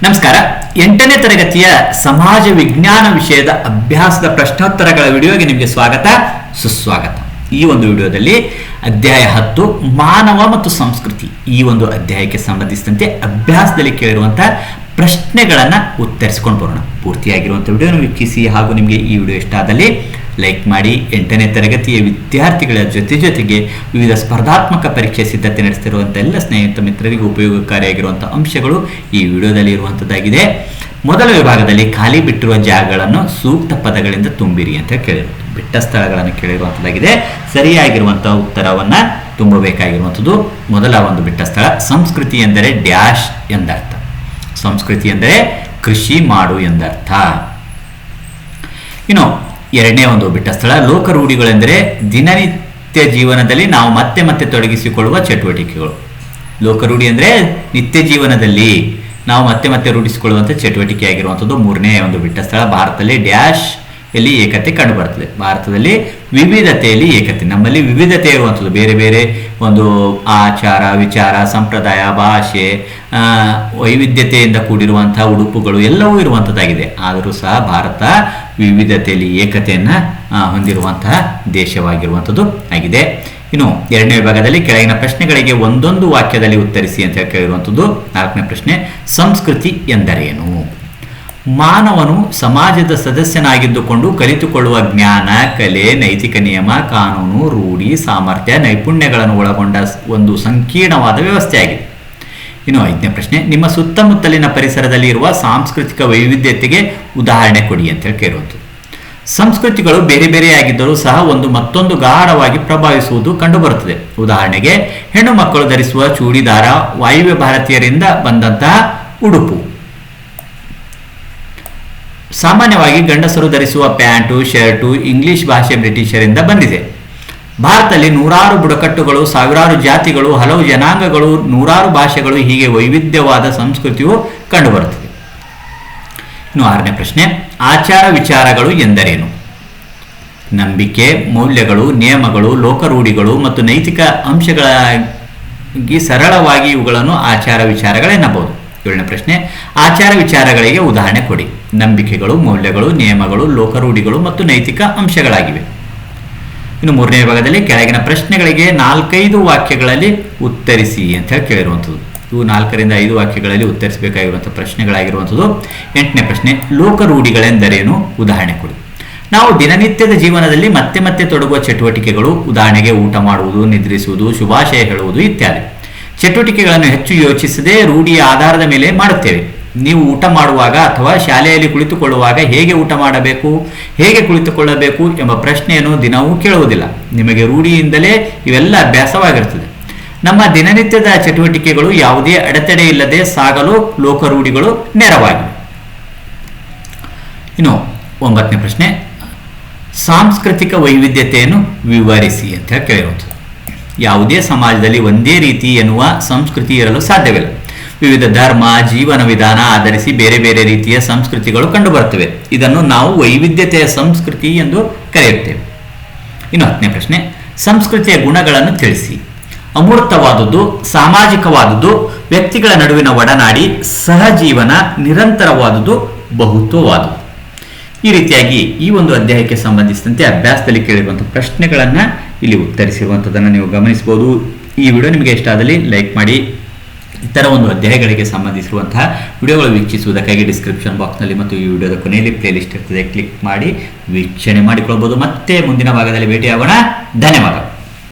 ನಮಸ್ಕಾರ. 8ನೇ ತರಗತಿಯ ಸಮಾಜ ವಿಜ್ಞಾನ ವಿಷಯದ ಅಭ್ಯಾಸದ ಪ್ರಶ್ನೋತ್ತರಗಳ ವಿಡಿಯೋಗೆ ನಿಮಗೆ ಸ್ವಾಗತ ಸುಸ್ವಾಗತ. ಈ ಒಂದು ವಿಡಿಯೋದಲ್ಲಿ ಅಧ್ಯಾಯ 10 ಮಾನವ ಮತ್ತು ಸಂಸ್ಕೃತಿ ಈ ಒಂದು ಅಧ್ಯಾಯಕ್ಕೆ ಸಂಬಂಧಿಸಿದಂತೆ ಅಭ್ಯಾಸದಲ್ಲಿ ಕೇಳಿರುವಂತಹ ಪ್ರಶ್ನೆಗಳನ್ನು ಉತ್ತರಿಸಿಕೊಂಡು ಬರೋಣ. ಪೂರ್ತಿಯಾಗಿರುವಂಥ ವಿಡಿಯೋನ ವೀಕ್ಷಿಸಿ ಹಾಗೂ ನಿಮಗೆ ಈ ವಿಡಿಯೋ ಇಷ್ಟ ಆದಲ್ಲಿ ಲೈಕ್ ಮಾಡಿ. 8ನೇ ತರಗತಿಯ ವಿದ್ಯಾರ್ಥಿಗಳ ಜೊತೆಗೆ ವಿವಿಧ ಸ್ಪರ್ಧಾತ್ಮಕ ಪರೀಕ್ಷೆ ಸಿದ್ಧತೆ ನಡೆಸ್ತಿರುವಂಥ ಎಲ್ಲ ಸ್ನೇಹಿತ ಮಿತ್ರರಿಗೆ ಉಪಯೋಗಕಾರಿಯಾಗಿರುವಂಥ ಅಂಶಗಳು ಈ ವಿಡಿಯೋದಲ್ಲಿ ಇರುವಂಥದ್ದಾಗಿದೆ. ಮೊದಲ ವಿಭಾಗದಲ್ಲಿ ಖಾಲಿ ಬಿಟ್ಟಿರುವ ಜಾಗಗಳನ್ನು ಸೂಕ್ತ ಪದಗಳಿಂದ ತುಂಬಿರಿ ಅಂತ ಕೇಳಿರುವುದು, ಬಿಟ್ಟ ಸ್ಥಳಗಳನ್ನು ಕೇಳಿರುವಂಥದ್ದಾಗಿದೆ. ಸರಿಯಾಗಿರುವಂಥ ಉತ್ತರವನ್ನು ತುಂಬಬೇಕಾಗಿರುವಂಥದ್ದು. ಮೊದಲ ಒಂದು ಬಿಟ್ಟ ಸ್ಥಳ, ಸಂಸ್ಕೃತಿ ಎಂದರೆ ಡ್ಯಾಶ್ ಎಂದರ್ಥ. ಸಂಸ್ಕೃತಿ ಎಂದರೆ ಕೃಷಿ ಮಾಡು ಎಂದರ್ಥ. ಇನ್ನು ಎರಡನೇ ಒಂದು ಬಿಟ್ಟ ಸ್ಥಳ, ಲೋಕರೂಢಿಗಳೆಂದರೆ ದಿನನಿತ್ಯ ಜೀವನದಲ್ಲಿ ನಾವು ಮತ್ತೆ ಮತ್ತೆ ತೊಡಗಿಸಿಕೊಳ್ಳುವ ಚಟುವಟಿಕೆಗಳು. ಲೋಕರೂಢಿ ಅಂದರೆ ನಿತ್ಯ ಜೀವನದಲ್ಲಿ ನಾವು ಮತ್ತೆ ಮತ್ತೆ ರೂಢಿಸಿಕೊಳ್ಳುವಂಥ ಚಟುವಟಿಕೆ ಆಗಿರುವಂಥದ್ದು. ಮೂರನೇ ಒಂದು ಬಿಟ್ಟ ಸ್ಥಳ, ಭಾರತದಲ್ಲಿ ಡ್ಯಾಶ್ ಎಲ್ಲಿ ಏಕತೆ ಕಂಡುಬರ್ತದೆ. ಭಾರತದಲ್ಲಿ ವಿವಿಧತೆಯಲ್ಲಿ ಏಕತೆ. ನಮ್ಮಲ್ಲಿ ವಿವಿಧತೆ ಇರುವಂಥದ್ದು, ಬೇರೆ ಬೇರೆ ಒಂದು ಆಚಾರ ವಿಚಾರ ಸಂಪ್ರದಾಯ ಭಾಷೆ ವೈವಿಧ್ಯತೆಯಿಂದ ಕೂಡಿರುವಂತಹ ಉಡುಪುಗಳು ಎಲ್ಲವೂ ಇರುವಂಥದ್ದಾಗಿದೆ. ಆದರೂ ಸಹ ಭಾರತ ವಿವಿಧತೆಯಲ್ಲಿ ಏಕತೆಯನ್ನು ಹೊಂದಿರುವಂತಹ ದೇಶವಾಗಿರುವಂಥದ್ದು ಆಗಿದೆ. ಇನ್ನು ಎರಡನೇ ವಿಭಾಗದಲ್ಲಿ ಕೆಳಗಿನ ಪ್ರಶ್ನೆಗಳಿಗೆ ಒಂದೊಂದು ವಾಕ್ಯದಲ್ಲಿ ಉತ್ತರಿಸಿ ಅಂತ ಕೇಳಿರುವಂಥದ್ದು. ನಾಲ್ಕನೇ ಪ್ರಶ್ನೆ, ಸಂಸ್ಕೃತಿ ಎಂದರೇನು? ಮಾನವನು ಸಮಾಜದ ಸದಸ್ಯನಾಗಿದ್ದುಕೊಂಡು ಕಲಿತುಕೊಳ್ಳುವ ಜ್ಞಾನ, ಕಲೆ, ನೈತಿಕ ನಿಯಮ, ಕಾನೂನು, ರೂಢಿ, ಸಾಮರ್ಥ್ಯ, ನೈಪುಣ್ಯಗಳನ್ನು ಒಳಗೊಂಡ ಒಂದು ಸಂಕೀರ್ಣವಾದ ವ್ಯವಸ್ಥೆಯಾಗಿದೆ. ಇನ್ನು ಐದನೇ ಪ್ರಶ್ನೆ, ನಿಮ್ಮ ಸುತ್ತಮುತ್ತಲಿನ ಪರಿಸರದಲ್ಲಿ ಇರುವ ಸಾಂಸ್ಕೃತಿಕ ವೈವಿಧ್ಯತೆಗೆ ಉದಾಹರಣೆ ಕೊಡಿ ಅಂತ ಕೇಳುವಂಥದ್ದು. ಸಂಸ್ಕೃತಿಗಳು ಬೇರೆ ಬೇರೆಯಾಗಿದ್ದರೂ ಸಹ ಒಂದು ಮತ್ತೊಂದು ಗಾಢವಾಗಿ ಪ್ರಭಾವಿಸುವುದು ಕಂಡುಬರುತ್ತದೆ. ಉದಾಹರಣೆಗೆ, ಹೆಣ್ಣು ಮಕ್ಕಳು ಧರಿಸುವ ಚೂಡಿದಾರ ವಾಯುವ್ಯ ಭಾರತೀಯರಿಂದ ಬಂದಂತಹ ಉಡುಪು. ಸಾಮಾನ್ಯವಾಗಿ ಗಂಡಸರು ಧರಿಸುವ ಪ್ಯಾಂಟು ಶರ್ಟು ಇಂಗ್ಲಿಷ್ ಭಾಷೆ ಬ್ರಿಟಿಷರಿಂದ ಬಂದಿದೆ. ಭಾರತದಲ್ಲಿ ನೂರಾರು ಬುಡಕಟ್ಟುಗಳು, ಸಾವಿರಾರು ಜಾತಿಗಳು, ಹಲವು ಜನಾಂಗಗಳು, ನೂರಾರು ಭಾಷೆಗಳು, ಹೀಗೆ ವೈವಿಧ್ಯವಾದ ಸಂಸ್ಕೃತಿಯು ಕಂಡುಬರುತ್ತದೆ. ಇನ್ನು ಆರನೇ ಪ್ರಶ್ನೆ, ಆಚಾರ ವಿಚಾರಗಳು ಎಂದರೇನು? ನಂಬಿಕೆ, ಮೌಲ್ಯಗಳು, ನಿಯಮಗಳು, ಲೋಕರೂಢಿಗಳು ಮತ್ತು ನೈತಿಕ ಅಂಶಗಳಾಗಿ ಸರಳವಾಗಿ ಇವುಗಳನ್ನು ಆಚಾರ ವಿಚಾರಗಳೆನ್ನಬಹುದು. ಏಳನೇ ಪ್ರಶ್ನೆ, ಆಚಾರ ವಿಚಾರಗಳಿಗೆ ಉದಾಹರಣೆ ಕೊಡಿ. ನಂಬಿಕೆಗಳು, ಮೌಲ್ಯಗಳು, ನಿಯಮಗಳು, ಲೋಕರೂಢಿಗಳು ಮತ್ತು ನೈತಿಕ ಅಂಶಗಳಾಗಿವೆ. ಇನ್ನು ಮೂರನೇ ಭಾಗದಲ್ಲಿ ಕೆಳಗಿನ ಪ್ರಶ್ನೆಗಳಿಗೆ 4-5 ವಾಕ್ಯಗಳಲ್ಲಿ ಉತ್ತರಿಸಿ ಅಂತ ಹೇಳಿ ಕೇಳಿರುವಂಥದ್ದು. ಇವು 4ರಿಂದ 5 ವಾಕ್ಯಗಳಲ್ಲಿ ಉತ್ತರಿಸಬೇಕಾಗಿರುವಂಥ ಪ್ರಶ್ನೆಗಳಾಗಿರುವಂಥದ್ದು. 8ನೇ ಪ್ರಶ್ನೆ, ಲೋಕರೂಢಿಗಳೆಂದರೇನು? ಉದಾಹರಣೆ ಕೊಡಿ. ನಾವು ದಿನನಿತ್ಯದ ಜೀವನದಲ್ಲಿ ಮತ್ತೆ ಮತ್ತೆ ತೊಡಗುವ ಚಟುವಟಿಕೆಗಳು. ಉದಾಹರಣೆಗೆ, ಊಟ ಮಾಡುವುದು, ನಿದ್ರಿಸುವುದು, ಶುಭಾಶಯ ಹೇಳುವುದು ಇತ್ಯಾದಿ. ಚಟುವಟಿಕೆಗಳನ್ನು ಹೆಚ್ಚು ಯೋಚಿಸದೆ ರೂಢಿಯ ಆಧಾರದ ಮೇಲೆ ಮಾಡುತ್ತೇವೆ. ನೀವು ಊಟ ಮಾಡುವಾಗ ಅಥವಾ ಶಾಲೆಯಲ್ಲಿ ಕುಳಿತುಕೊಳ್ಳುವಾಗ ಹೇಗೆ ಊಟ ಮಾಡಬೇಕು, ಹೇಗೆ ಕುಳಿತುಕೊಳ್ಳಬೇಕು ಎಂಬ ಪ್ರಶ್ನೆಯನ್ನು ದಿನವೂ ಕೇಳುವುದಿಲ್ಲ. ನಿಮಗೆ ರೂಢಿಯಿಂದಲೇ ಇವೆಲ್ಲ ಅಭ್ಯಾಸವಾಗಿರುತ್ತದೆ. ನಮ್ಮ ದಿನನಿತ್ಯದ ಚಟುವಟಿಕೆಗಳು ಯಾವುದೇ ಅಡೆತಡೆ ಇಲ್ಲದೆ ಸಾಗಲು ಲೋಕರೂಢಿಗಳು ನೆರವಾಗಿವೆ. ಇನ್ನು 9ನೇ ಪ್ರಶ್ನೆ, ಸಾಂಸ್ಕೃತಿಕ ವೈವಿಧ್ಯತೆಯನ್ನು ವಿವರಿಸಿ ಅಂತ ಕೇಳಿರುವಂಥದ್ದು. ಯಾವುದೇ ಸಮಾಜದಲ್ಲಿ ಒಂದೇ ರೀತಿ ಎನ್ನುವ ಸಂಸ್ಕೃತಿ ಇರಲು ಸಾಧ್ಯವಿಲ್ಲ. ವಿವಿಧ ಧರ್ಮ, ಜೀವನ ವಿಧಾನ ಆಧರಿಸಿ ಬೇರೆ ಬೇರೆ ರೀತಿಯ ಸಂಸ್ಕೃತಿಗಳು ಕಂಡುಬರುತ್ತವೆ. ಇದನ್ನು ನಾವು ವೈವಿಧ್ಯತೆಯ ಸಂಸ್ಕೃತಿ ಎಂದು ಕರೆಯುತ್ತೇವೆ. ಇನ್ನು 10ನೇ ಪ್ರಶ್ನೆ, ಸಂಸ್ಕೃತಿಯ ಗುಣಗಳನ್ನು ತಿಳಿಸಿ. ಅಮೂರ್ತವಾದುದು, ಸಾಮಾಜಿಕವಾದುದು, ವ್ಯಕ್ತಿಗಳ ನಡುವಿನ ಒಡನಾಡಿ, ಸಹಜೀವನ, ನಿರಂತರವಾದುದು, ಬಹುತ್ವವಾದುದು. ಈ ರೀತಿಯಾಗಿ ಈ ಒಂದು ಅಧ್ಯಾಯಕ್ಕೆ ಸಂಬಂಧಿಸಿದಂತೆ ಅಭ್ಯಾಸದಲ್ಲಿ ಕೇಳಿರುವಂಥ ಪ್ರಶ್ನೆಗಳನ್ನು ಇಲ್ಲಿ ಉತ್ತರಿಸಿರುವಂಥದ್ದನ್ನು ನೀವು ಗಮನಿಸಬಹುದು. ಈ ವಿಡಿಯೋ ನಿಮಗೆ ಇಷ್ಟ ಆದಲ್ಲಿ ಲೈಕ್ ಮಾಡಿ. ಇತರ ಒಂದು ಅಧ್ಯಾಯಗಳಿಗೆ ಸಂಬಂಧಿಸಿರುವಂತಹ ವಿಡಿಯೋಗಳು ವೀಕ್ಷಿಸುವುದಕ್ಕಾಗಿ ಡಿಸ್ಕ್ರಿಪ್ಷನ್ ಬಾಕ್ಸ್ನಲ್ಲಿ ಮತ್ತು ಈ ವಿಡಿಯೋದ ಕೊನೆಯಲ್ಲಿ ಪ್ಲೇಲಿಸ್ಟ್ ಇರ್ತದೆ, ಕ್ಲಿಕ್ ಮಾಡಿ ವೀಕ್ಷಣೆ ಮಾಡಿಕೊಳ್ಬೋದು. ಮತ್ತೆ ಮುಂದಿನ ಭಾಗದಲ್ಲಿ ಭೇಟಿಯಾಗೋಣ. ಧನ್ಯವಾದ.